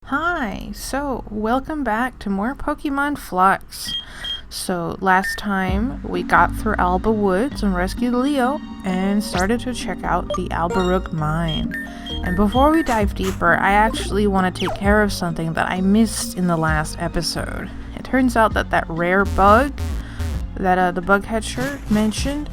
Hi, so welcome back to more Pokemon Flux. So last time we got through Alba Woods and rescued Leo and started to check out the Albarook Mine. And before we dive deeper, I actually want to take care of something that I missed in the last episode. It turns out that rare bug that the Bughead shirt mentioned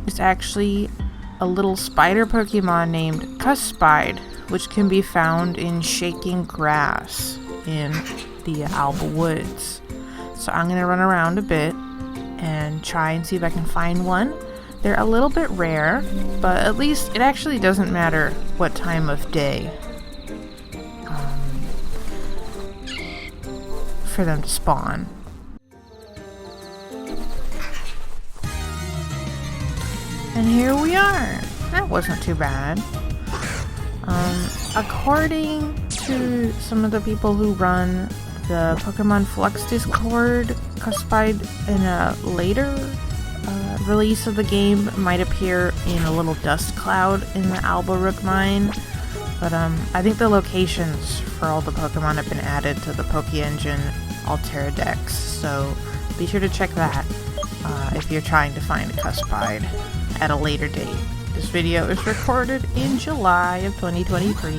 is actually a little spider Pokemon named Cuspide, which can be found in shaking grass in the Alba Woods. So I'm going to run around a bit and try and see if I can find one. They're a little bit rare, but at least it actually doesn't matter what time of day for them to spawn. And here we are. That wasn't too bad. According to some of the people who run the Pokemon Flux Discord, Cuspide in a later release of the game might appear in a little dust cloud in the Albarook Mine. But I think the locations for all the Pokemon have been added to the Poke-Engine Altera Dex, so be sure to check that if you're trying to find Cuspide at a later date. This video is recorded in July of 2023.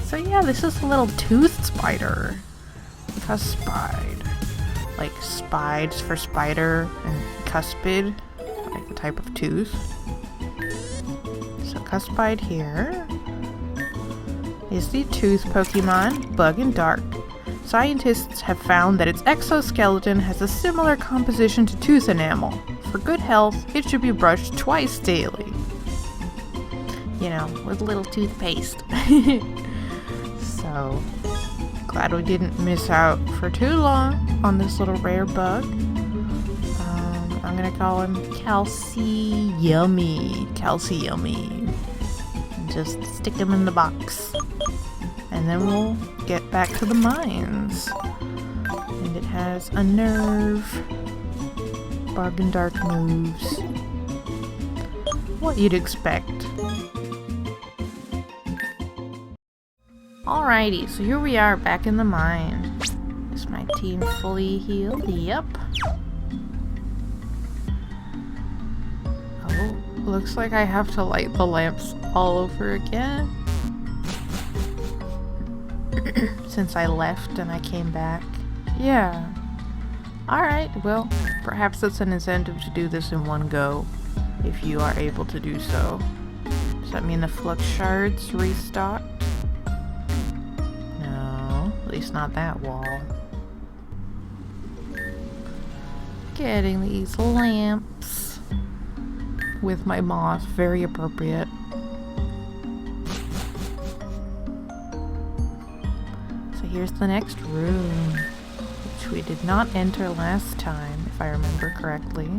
So yeah, this is a little toothed spider. Cuspide. Like spides for spider and cuspid, like the type of tooth. So Cuspide here is the tooth Pokemon, Bug and Dark. Scientists have found that its exoskeleton has a similar composition to tooth enamel. For good health, it should be brushed twice daily. You know, with a little toothpaste. So, glad we didn't miss out for too long on this little rare bug. I'm gonna call him Calci Yummy. And just stick him in the box. And then we'll get back to the mines. And it has a nerve. Bug and Dark moves. What you'd expect. Alrighty, so here we are back in the mine. Is my team fully healed? Yep. Oh, looks like I have to light the lamps all over again. Since I left and I came back. Yeah. Alright, well, perhaps it's an incentive to do this in one go, if you are able to do so. Does that mean the Flux shards restocked? No, at least not that wall. Getting these lamps with my moth, very appropriate. So here's the next room. We did not enter last time, if I remember correctly.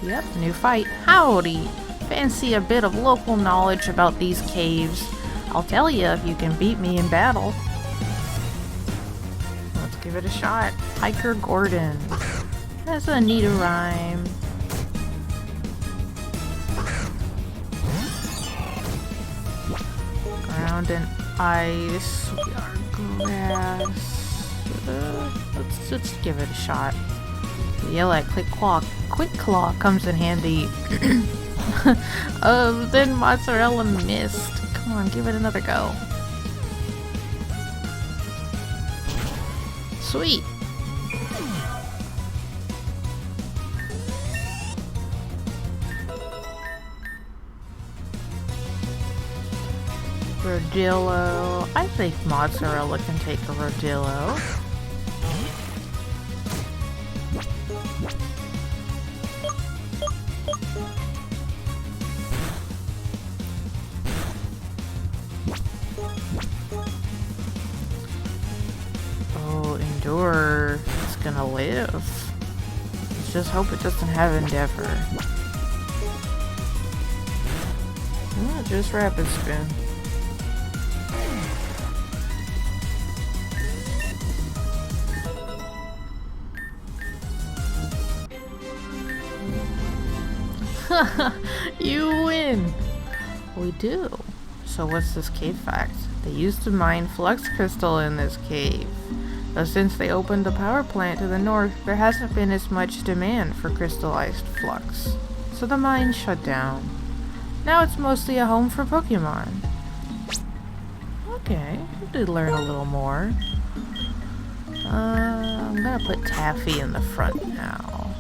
Yep, new fight. Howdy! Fancy a bit of local knowledge about these caves. I'll tell you if you can beat me in battle. Let's give it a shot. Hiker Gordon. That's a neat rhyme. Ground and ice. We are grass. Let's give it a shot. Yell at Quick Claw comes in handy. Then Mozzarella missed. Come on, give it another go. Sweet. Rodillo. I think Mozzarella can take a Rodillo. Oh, Endure. It's gonna live. Let's just hope it doesn't have Endeavor. Oh, just Rapid Spin. You win! We do. So what's this cave fact? They used to mine flux crystal in this cave. Though since they opened the power plant to the north, there hasn't been as much demand for crystallized flux. So the mine shut down. Now it's mostly a home for Pokemon. Okay, we did learn a little more. I'm gonna put Taffy in the front now.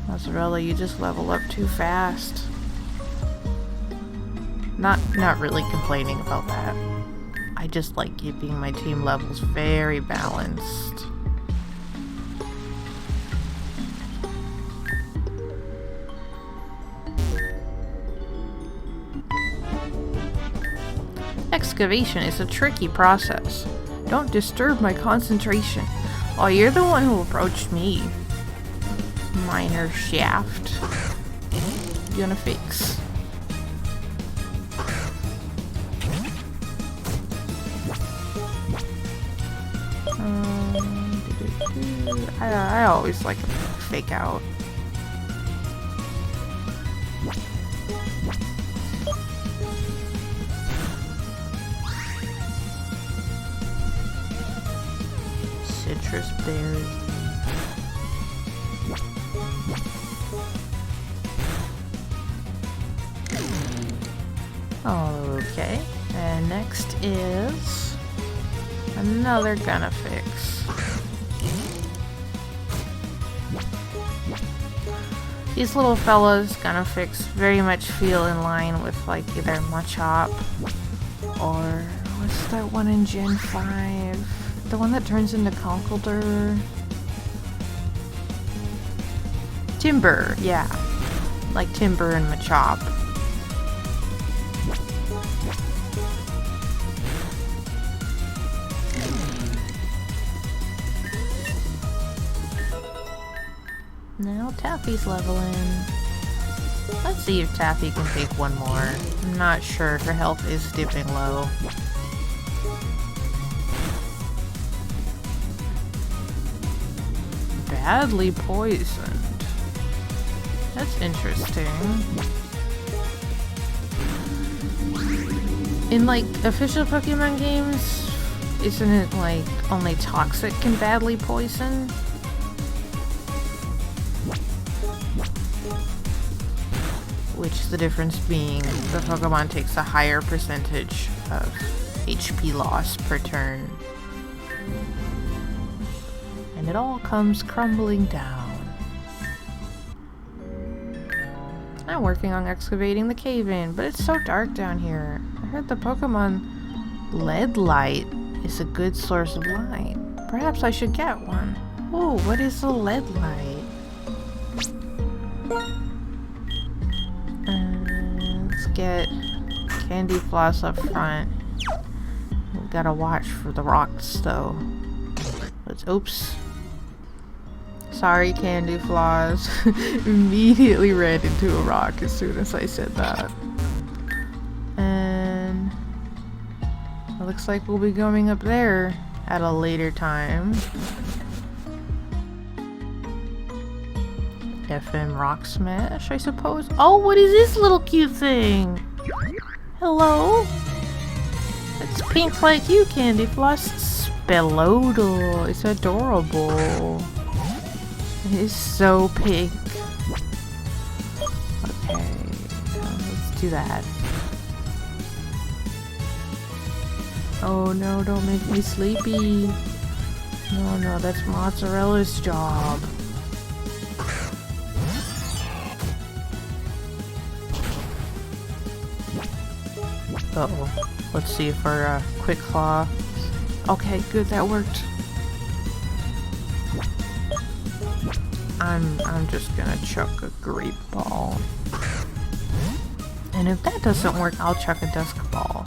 Mozzarella, you just level up too fast. Not really complaining about that. I just like keeping my team levels very balanced. Excavation is a tricky process. Don't disturb my concentration. Oh, you're the one who approached me. Miner shaft. You gonna fix? I always like a fake out. Citrus berry. Okay, and next is another gonna fix. These little fellas, gonna fix, very much feel in line with like either Machop or what's that one in Gen 5? The one that turns into Conkeldurr? Timber, yeah. Like Timber and Machop. Now Taffy's leveling. Let's see if Taffy can take one more. I'm not sure. Her health is dipping low. Badly poisoned. That's interesting. In like official Pokemon games, isn't it like only Toxic can badly poison? Which the difference being the Pokemon takes a higher percentage of HP loss per turn. And it all comes crumbling down. I'm working on excavating the cave-in, but it's so dark down here. I heard the Pokemon LED light is a good source of light. Perhaps I should get one. Oh, what is a LED light? Let's get Candy Floss up front. We gotta watch for the rocks though. Oops. Sorry, Candy Floss. Immediately ran into a rock as soon as I said that. And it looks like we'll be going up there at a later time. HFM Rocksmash, I suppose. Oh, what is this little cute thing? Hello? It's pink like you, Candy Floss. Spelotl. It's adorable. It is so pink. Okay, let's do that. Oh no, don't make me sleepy. No, that's Mozzarella's job. Uh-oh. Let's see if our Quick Claw... Okay, good, that worked. I'm just gonna chuck a Great Ball. And if that doesn't work, I'll chuck a Dusk Ball.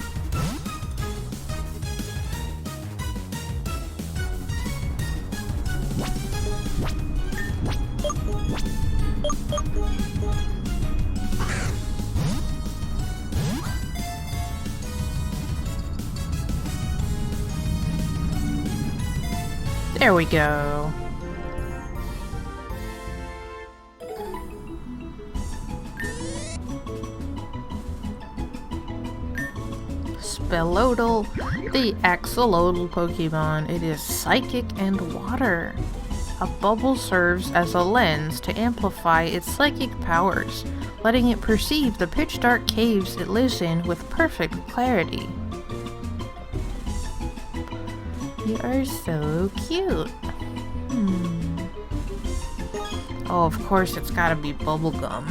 There we go. Spelotl, the axolotl Pokemon. It is psychic and water. A bubble serves as a lens to amplify its psychic powers, letting it perceive the pitch-dark caves it lives in with perfect clarity. You are so cute. Oh, of course it's gotta be bubblegum.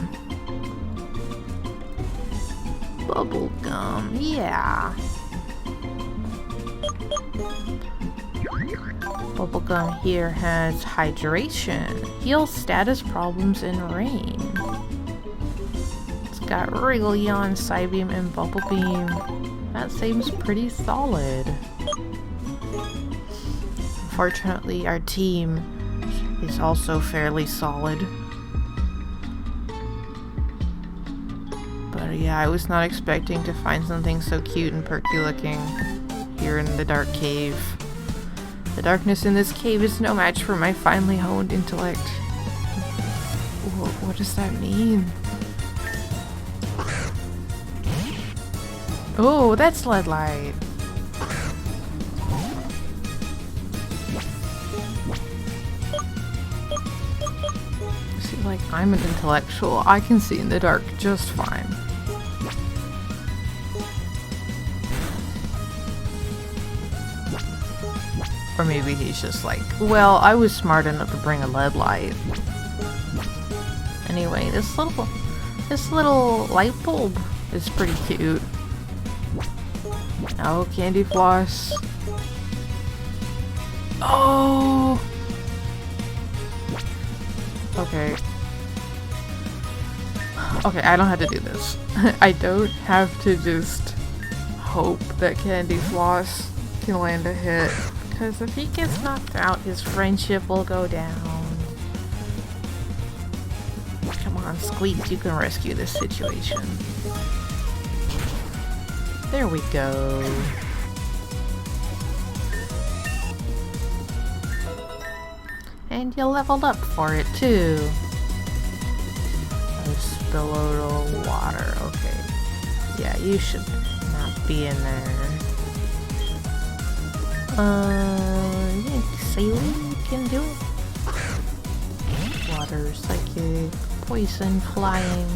Bubblegum, yeah. Bubblegum here has hydration, heals status problems in rain. It's got Wriggleon, Psybeam, and Bubble Beam. That seems pretty solid. Unfortunately, our team is also fairly solid. But yeah, I was not expecting to find something so cute and perky looking here in the dark cave. The darkness in this cave is no match for my finely honed intellect. What does that mean? Oh, that's lead light. See, like, I'm an intellectual. I can see in the dark just fine. Or maybe he's just like, well, I was smart enough to bring a lead light. Anyway, this little light bulb is pretty cute. Oh, candy floss. Oh! Okay. Okay, I don't have to do this. I don't have to just hope that candy floss can land a hit. Because if he gets knocked out, his friendship will go down. Come on, Squeaks, you can rescue this situation. There we go. And you leveled up for it too. A Spelotl water, okay. Yeah, you should not be in there. Yeah, Saline can do it. Water, psychic, poison, flying.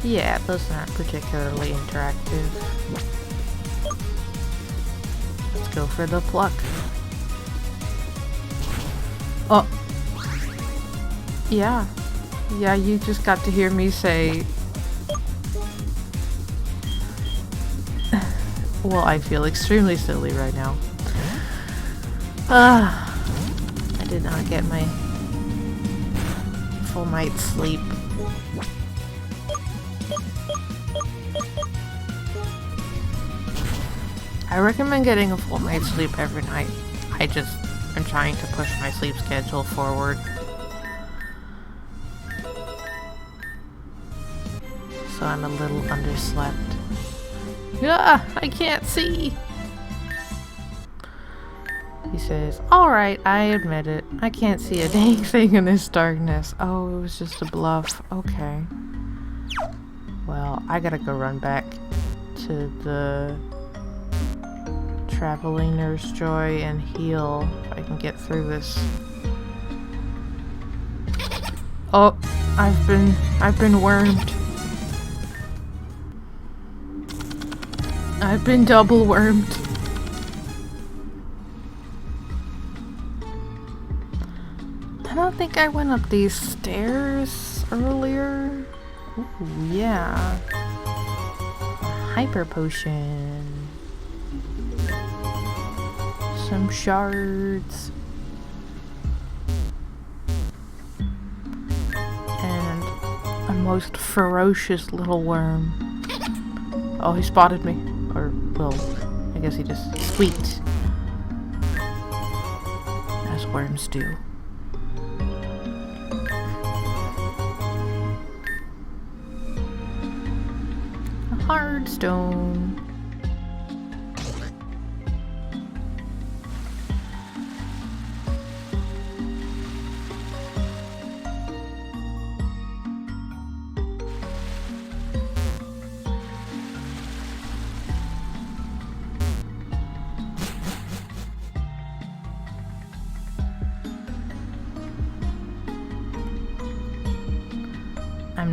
Yeah, those aren't particularly interactive. Let's go for the pluck. Oh. Yeah. Yeah, you just got to hear me say... Well, I feel extremely silly right now. I did not get my full night's sleep. I recommend getting a full night's sleep every night. I just am trying to push my sleep schedule forward. So I'm a little underslept. Ah, I can't see! He says, alright, I admit it. I can't see a dang thing in this darkness. Oh, it was just a bluff. Okay. Well, I gotta go run back to the Traveling Nurse Joy and heal if I can get through this. Oh, I've been wormed. I've been double wormed. I don't think I went up these stairs earlier. Ooh, yeah. Hyper potion. Some shards. And a most ferocious little worm. Oh, he spotted me. Or, well, I guess he just squeaked. As worms do. A hard stone.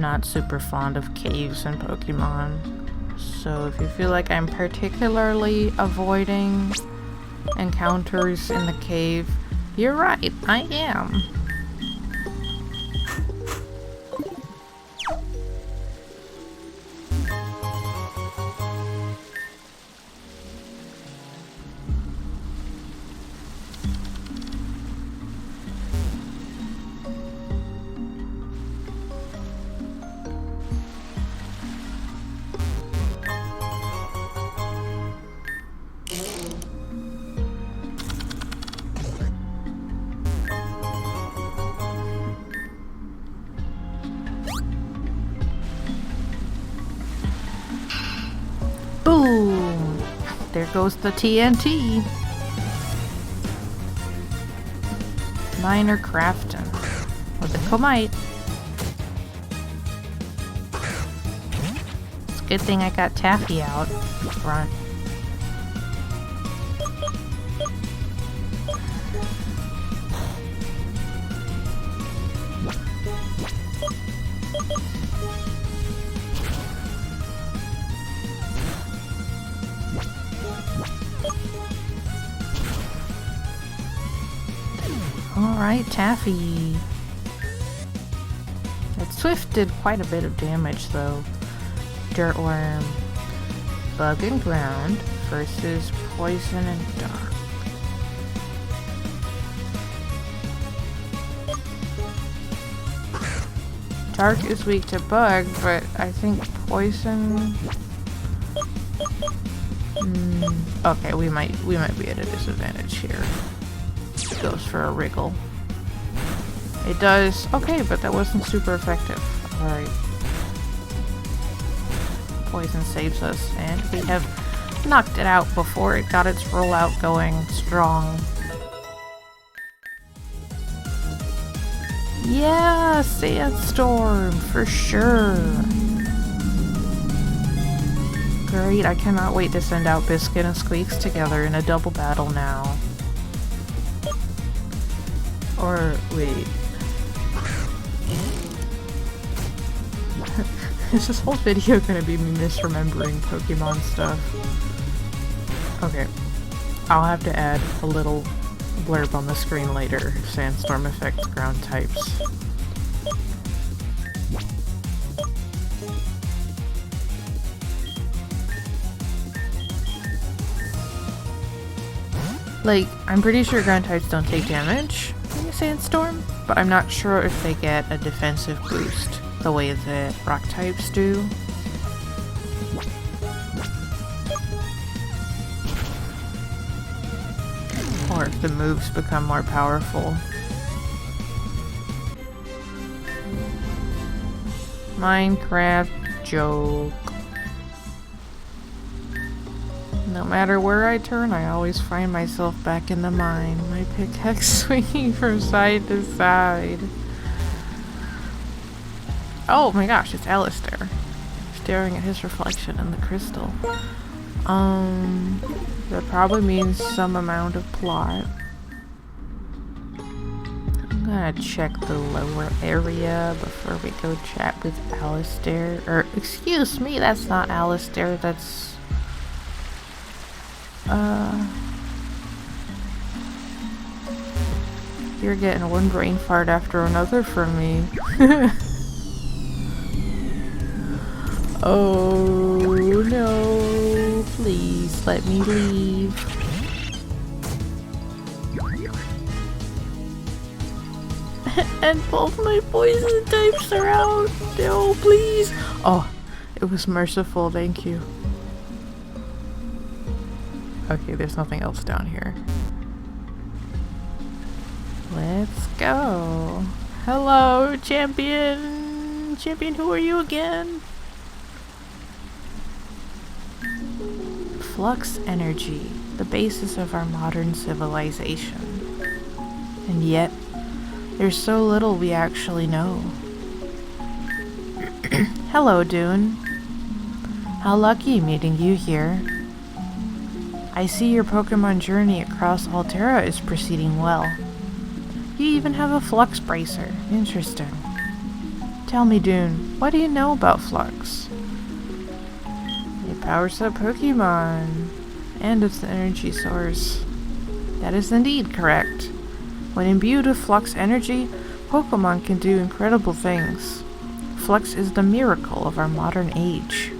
not super fond of caves in Pokemon. So if you feel like I'm particularly avoiding encounters in the cave, you're right, I am. Boom! There goes the TNT. Minor crafting with a Comite. It's a good thing I got Taffy out front. Alright, Taffy. It Swift did quite a bit of damage though. Dirtworm, Bug and Ground versus Poison and Dark. Dark is weak to Bug, but I think Poison... Okay, we might be at a disadvantage here. It goes for a wriggle. It does. Okay, but that wasn't super effective. Alright. Poison saves us, and we have knocked it out before it got its rollout going strong. Yeah, Sandstorm, for sure. Great, I cannot wait to send out Biscuit and Squeaks together in a double battle now. Or, wait. Is this whole video gonna be me misremembering Pokemon stuff? Okay. I'll have to add a little blurb on the screen later if Sandstorm affects ground types. Like, I'm pretty sure ground types don't take damage in a Sandstorm, but I'm not sure if they get a defensive boost the way that rock types do. Or if the moves become more powerful. Minecraft joke. No matter where I turn, I always find myself back in the mine. My pickaxe swinging from side to side. Oh my gosh, it's Alistair. Staring at his reflection in the crystal. That probably means some amount of plot. I'm gonna check the lower area before we go chat with Alistair. Or, excuse me, that's not Alistair, that's... You're getting one brain fart after another from me. Oh no, please let me leave. And both my poison types are out. No, please. Oh, it was merciful, thank you. Okay, there's nothing else down here. Let's go. Hello, champion. Champion, who are you again? Flux energy, the basis of our modern civilization. And yet, there's so little we actually know. Hello, Dune. How lucky meeting you here. I see your Pokemon journey across Altera is proceeding well. You even have a Flux Bracer. Interesting. Tell me, Dune, what do you know about Flux? It powers up Pokemon, and it's the energy source. That is indeed correct. When imbued with Flux energy, Pokemon can do incredible things. Flux is the miracle of our modern age,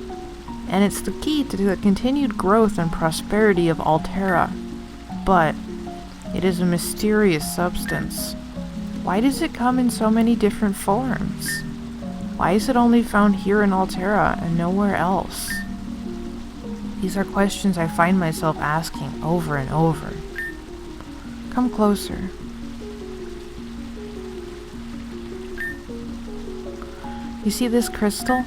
and it's the key to the continued growth and prosperity of Altera. But it is a mysterious substance. Why does it come in so many different forms? Why is it only found here in Altera and nowhere else? These are questions I find myself asking over and over. Come closer. You see this crystal?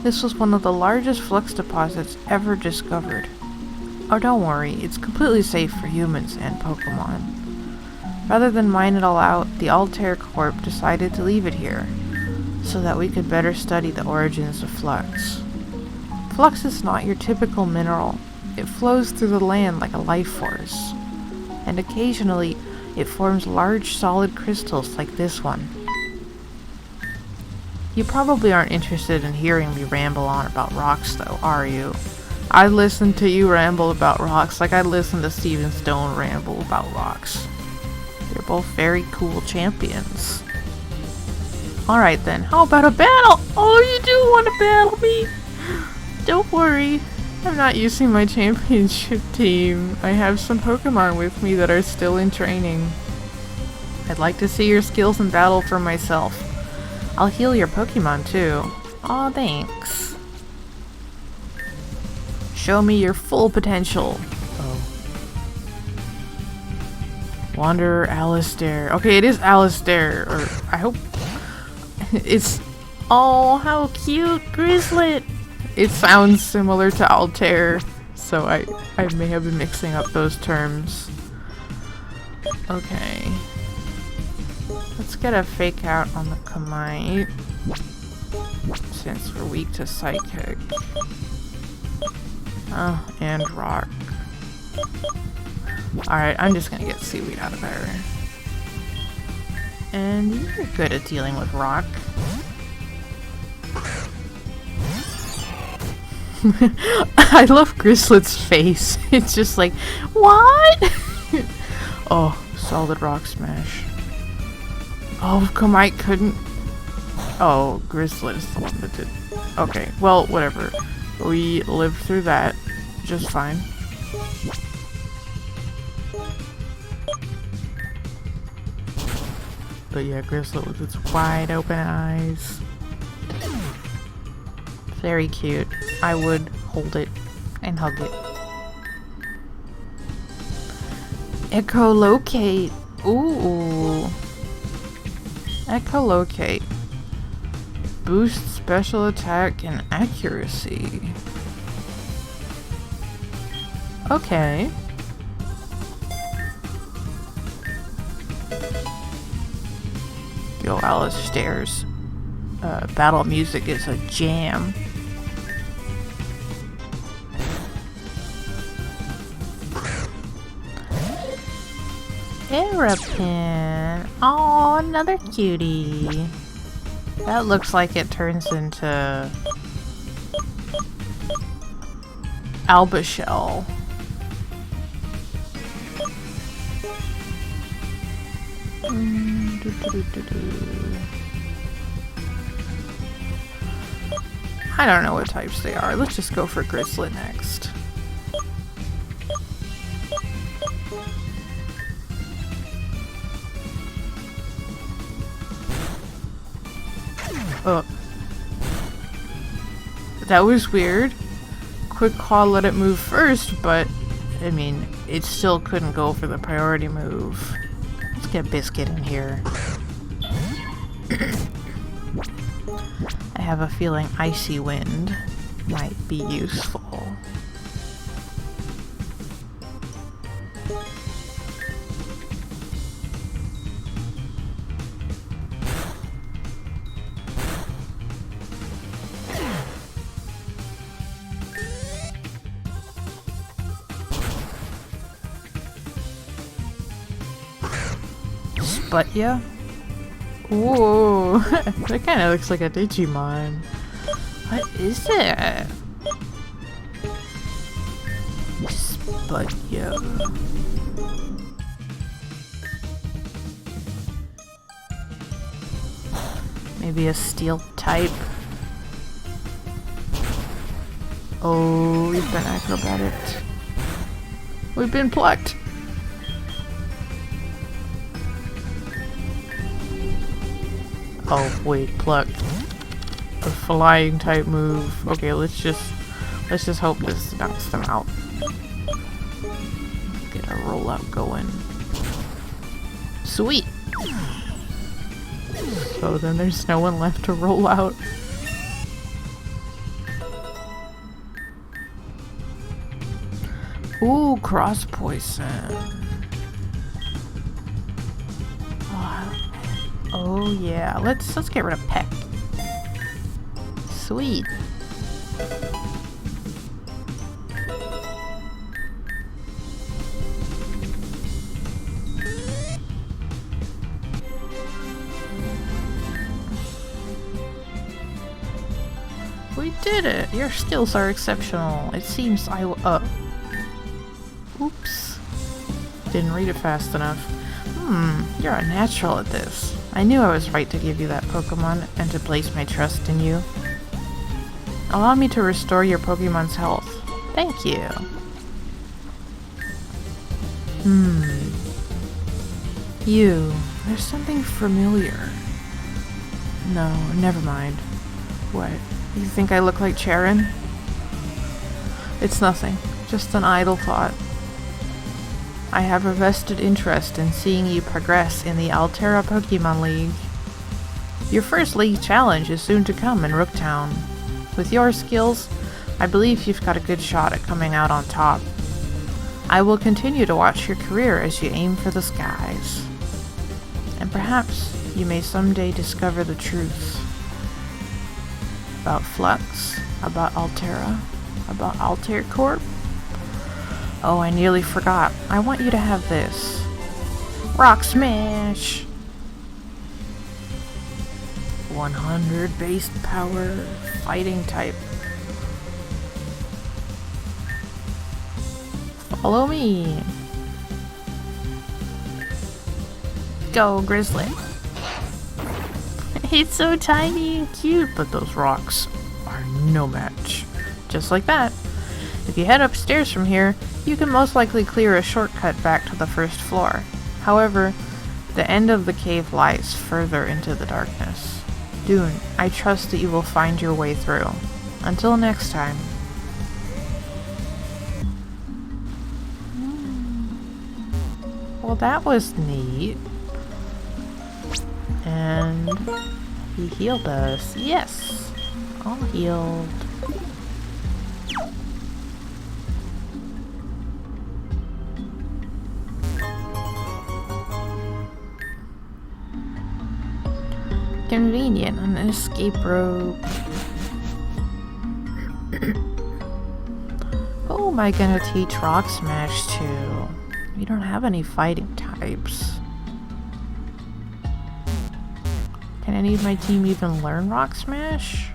This was one of the largest flux deposits ever discovered. Oh, don't worry, it's completely safe for humans and Pokemon. Rather than mine it all out, the Altair Corp decided to leave it here, so that we could better study the origins of Flux. Flux is not your typical mineral. It flows through the land like a life force, and occasionally it forms large solid crystals like this one. You probably aren't interested in hearing me ramble on about rocks though, are you? I listen to you ramble about rocks like I listen to Steven Stone ramble about rocks. They're both very cool champions. Alright then, how about a battle? Oh, you do want to battle me? Don't worry, I'm not using my championship team. I have some Pokemon with me that are still in training. I'd like to see your skills in battle for myself. I'll heal your Pokemon too. Aw, thanks. Show me your full potential. Oh. Wanderer Alistair. Okay, it is Alistair. Or I hope it's. Oh, how cute, Grizzlet! It sounds similar to Altair, so I may have been mixing up those terms. Okay. Let's get a fake out on the Kamite, since we're weak to Psychic. Oh, and Rock. Alright, I'm just gonna get Seaweed out of there. And you're good at dealing with Rock. I love Grizzlet's face. It's just like, what? Oh, solid Rocksmash. Oh, Kamite couldn't. Oh, Grizzlet is the one that did. Okay, well, whatever. We lived through that just fine. But yeah, Grizzlet with its wide open eyes. Very cute. I would hold it and hug it. Echolocate. Ooh. Echolocate. Boost special attack and accuracy. Okay. Yo, Alistair's battle music is a jam. Terrapin. Oh, another cutie. That looks like it turns into Alba Shell. I don't know what types they are. Let's just go for Grizzlet next. Oh. That was weird. Quick Claw let it move first, but I mean, it still couldn't go for the priority move. Let's get Biscuit in here. I have a feeling Icy Wind might be useful. But yeah. Whoa, that kind of looks like a Digimon. What is it? But yeah. Maybe a steel type. Oh, we've been acrobatic. We've been plucked. Oh, wait, plucked. A flying type move. Okay, let's just hope this knocks them out. Get a rollout going. Sweet. So then there's no one left to roll out. Ooh, cross poison. Oh yeah, let's get rid of Peck. Sweet. We did it! Your skills are exceptional. It seems oops. Didn't read it fast enough. You're a natural at this. I knew I was right to give you that Pokemon and to place my trust in you. Allow me to restore your Pokemon's health. Thank you. You. There's something familiar. No, never mind. What? You think I look like Charon? It's nothing. Just an idle thought. I have a vested interest in seeing you progress in the Altera Pokemon League. Your first league challenge is soon to come in Rooktown. With your skills, I believe you've got a good shot at coming out on top. I will continue to watch your career as you aim for the skies. And perhaps you may someday discover the truth. About Flux, about Altera, about Altair Corp. Oh, I nearly forgot. I want you to have this. Rocksmash! 100 base power, fighting type. Follow me. Go, Grizzly. It's so tiny and cute, but those rocks are no match. Just like that. If you head upstairs from here, you can most likely clear a shortcut back to the first floor. However, the end of the cave lies further into the darkness. Dune, I trust that you will find your way through. Until next time. Well, that was neat. And he healed us. Yes! All healed. Convenient, an escape rope. Who am I gonna teach Rocksmash to? We don't have any fighting types. Can any of my team even learn Rocksmash?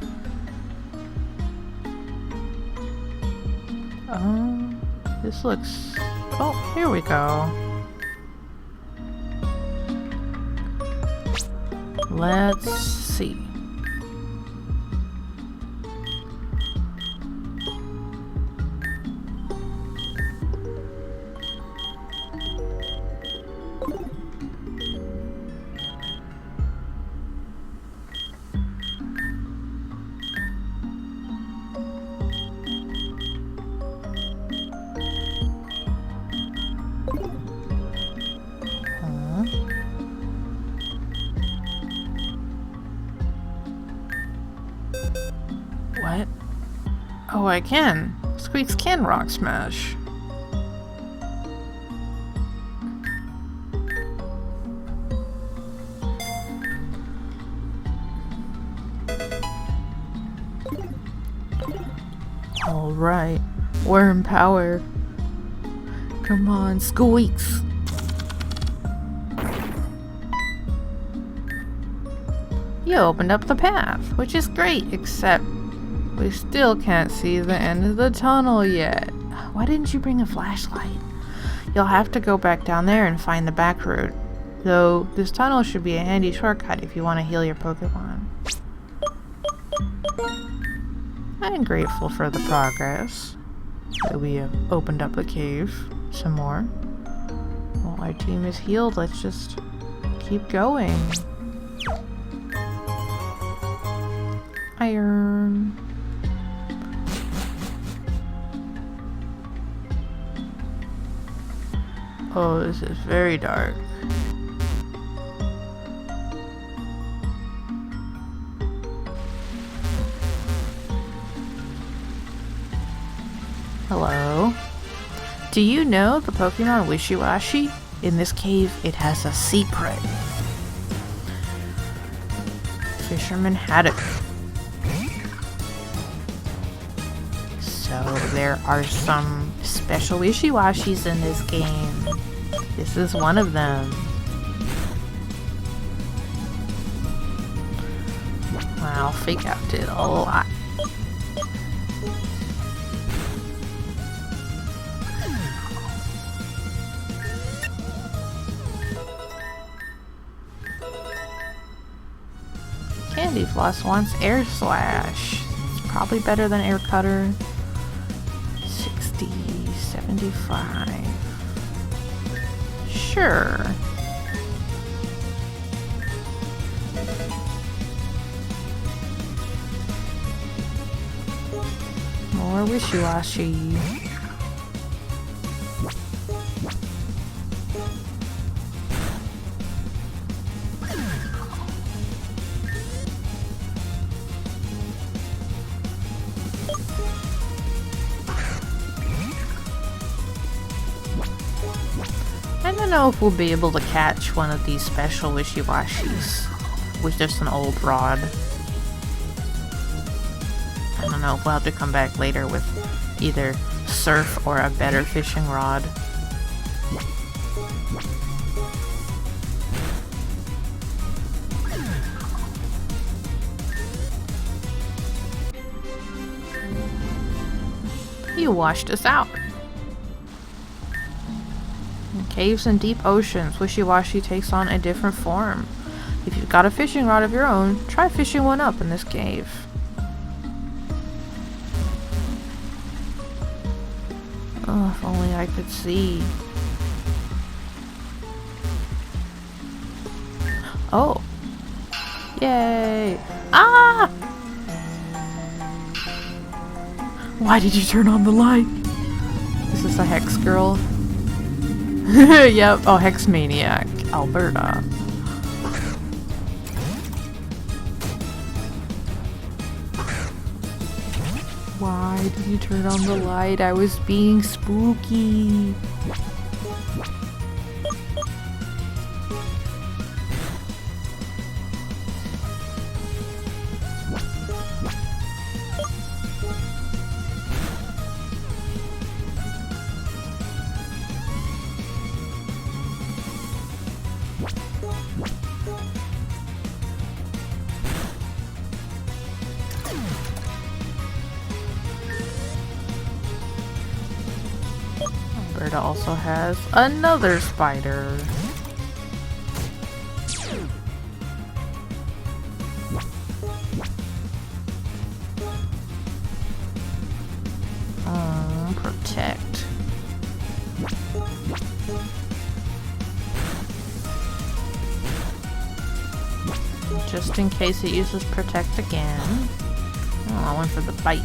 This looks... Oh, here we go. Let's see. What? Oh, I can. Squeaks can Rocksmash. Alright. Worm power. Come on, Squeaks. You opened up the path, which is great, except we still can't see the end of the tunnel yet. Why didn't you bring a flashlight? You'll have to go back down there and find the back route. Though, this tunnel should be a handy shortcut if you want to heal your Pokemon. I'm grateful for the progress. That we have opened up the cave some more. Well, our team is healed. Let's just keep going. Iron. Oh, this is very dark. Hello. Do you know the Pokemon Wishiwashi? In this cave, it has a secret. Fisherman had it. So there are some special Wishiwashis in this game. This is one of them. Wow, Fake Out did a lot. Candy Floss wants Air Slash. It's probably better than Air Cutter. 60, 75. Sure. More Wishiwashi. I don't know if we'll be able to catch one of these special Wishiwashis with just an old rod. I don't know if we'll have to come back later with either surf or a better fishing rod. You washed us out. In caves and deep oceans, Wishiwashi takes on a different form. If you've got a fishing rod of your own, try fishing one up in this cave. Oh, if only I could see. Oh. Yay. Ah! Why did you turn on the light? Is this a Hex girl? Yep. Oh, Hex Maniac. Alberta. Why did you turn on the light? I was being spooky. Alberta also has another spider. Protect. Just in case it uses protect again. Oh, I went for the bite.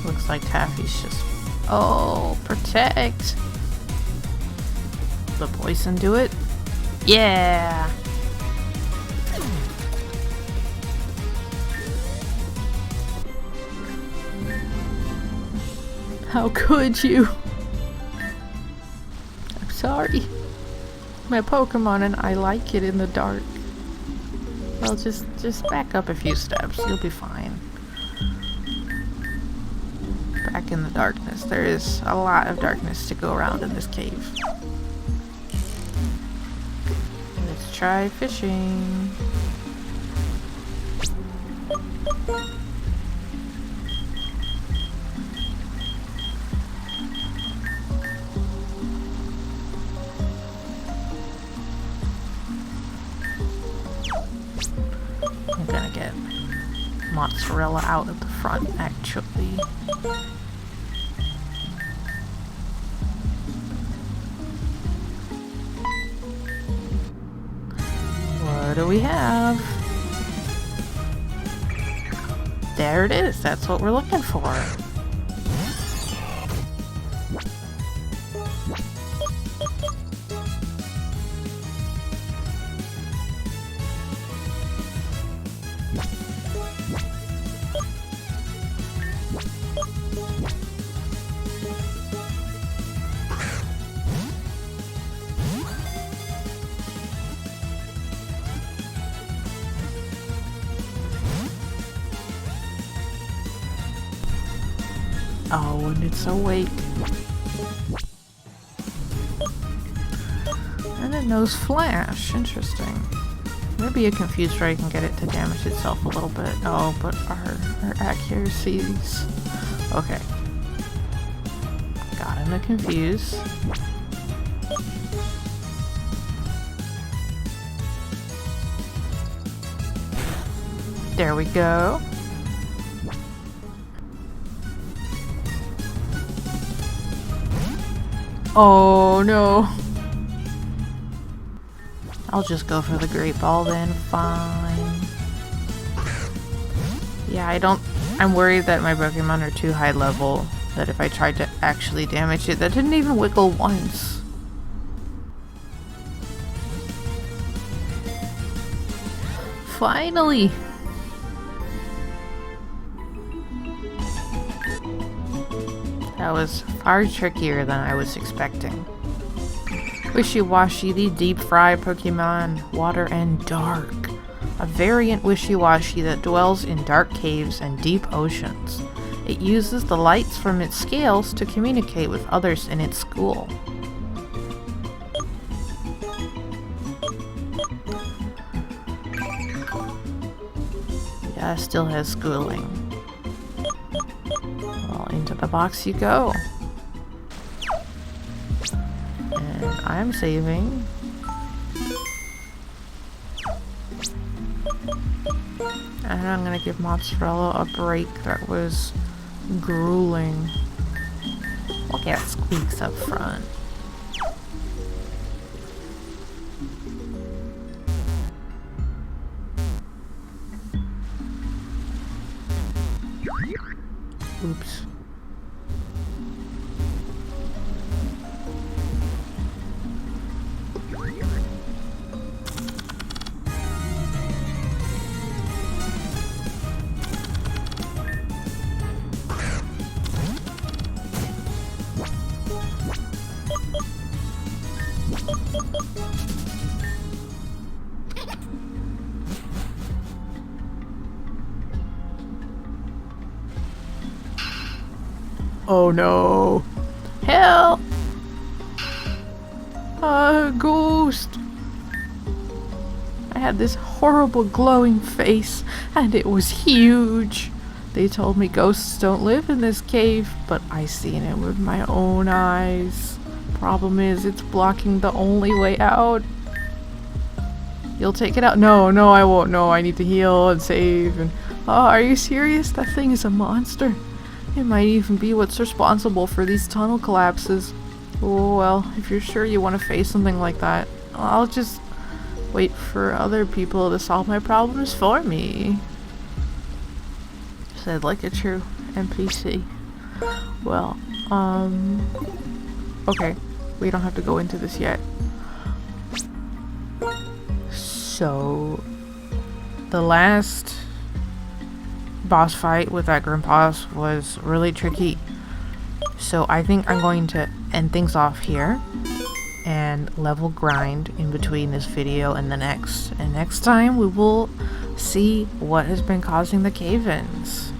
Looks like Taffy's just... Oh, protect! The poison do it? Yeah! How could you? I'm sorry. My Pokemon and I like it in the dark. Well, just back up a few steps. You'll be fine. backtrack in the darkness. There is a lot of darkness to go around in this cave. Let's try fishing. I'm gonna get mozzarella out of the front, actually. What do we have? There it is. That's what we're looking for. Oh, and it's awake. And it knows flash. Interesting. Maybe a confused ray can get it to damage itself a little bit. Oh, but our accuracies. Okay. Got him to confuse. There we go. Oh no. I'll just go for the great ball then. Fine. Yeah, I'm worried that my Pokemon are too high level, that if I tried to actually damage it, that didn't even wiggle once. Finally! That was far trickier than I was expecting. Wishiwashi, the deep fry Pokemon, water and dark. A variant Wishiwashi that dwells in dark caves and deep oceans. It uses the lights from its scales to communicate with others in its school. Yeah, still has schooling. Well, into the box you go. And I'm saving. And I'm gonna give Mozzarella a break. That was grueling. Look at Squeaks up front. Oops. Oh no! Help! A ghost! I had this horrible glowing face, and it was huge. They told me ghosts don't live in this cave, but I seen it with my own eyes. Problem is, it's blocking the only way out. You'll take it out? No, I won't. No, I need to heal and save. And oh, are you serious? That thing is a monster. It might even be what's responsible for these tunnel collapses. Oh well, if you're sure you want to face something like that, I'll just wait for other people to solve my problems for me. Said like a true NPC. Well, okay, we don't have to go into this yet. So, the last boss fight with that Grandpa's was really tricky. So I think I'm going to end things off here and level grind in between this video and the next. And next time we will see what has been causing the cave-ins.